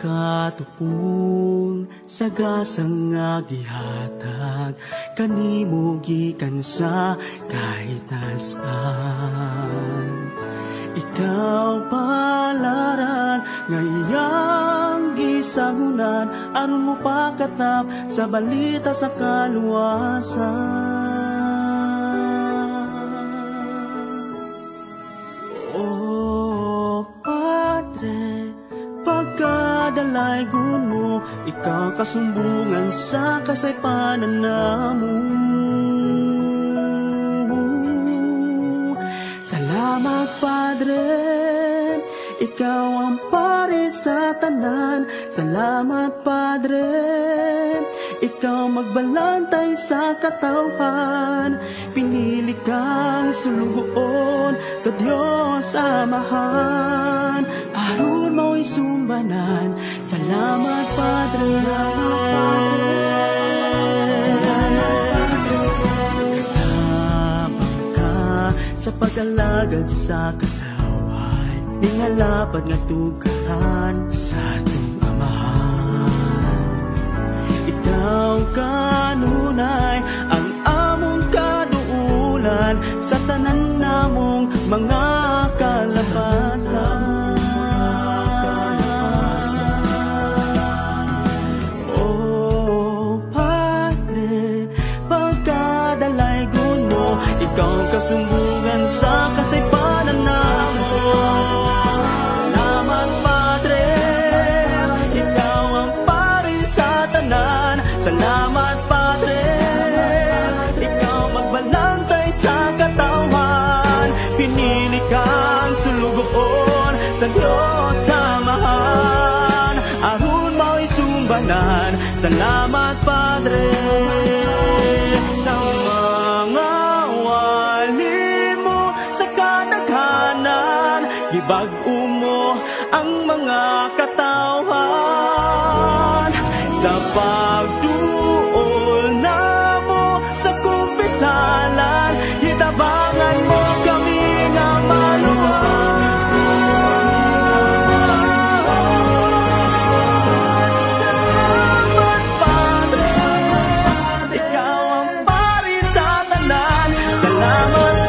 katupong sagasang nga gihatag kanimo gikan sa kahit nasaan. Ikaw palaran ngayang gisangunan aron mo pakatap sa balita sa kaluwasan. Pagkadalay mo, ikaw kasumbungan sa kasaypanan namo. Salamat Padre, ikaw ang pari sa tanan. Salamat Padre, ikaw magbalantay sa katawhan. Pinili kang sulugoon sa Diyos Amahan, aron mo'y sumbanan. Salamat Padre, katabang ka sa pag-alagad sa katawan, ningalapad nga tugaran sa atong Amahan. Ikaw kanunay ang among kaduulan sa tanan namong mga kalapasan. Ikaw kasumbungan sa kasaypanan namo. Salamat Padre, ikaw ang pari sa tanan. Salamat Padre, ikaw magbalantay sa katawan. Pinili kang sulugoon sa Diyos Amahan, aron mo'y sumbanan. Salamat Padre, sa bag-o mo ang mga katawhan sa pagduol namo sa kumpisalan. Hitabangan mo kami nga maluwag. Salamat Padre, ikaw ang pari sa tanan. Salamat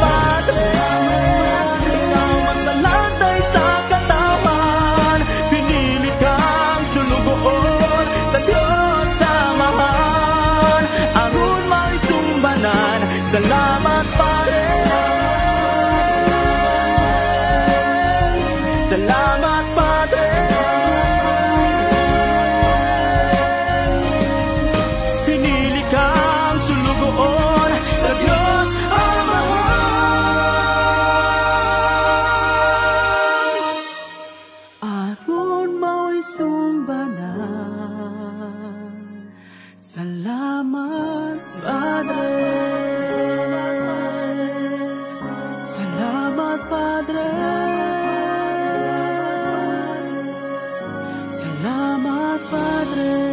Salamat Padre, salamat Padre, pinili kang sulugoon sa Diyos Amahan, aron mo'y sumbanan. Salamat Padre, salamat Padre, salamat Padre.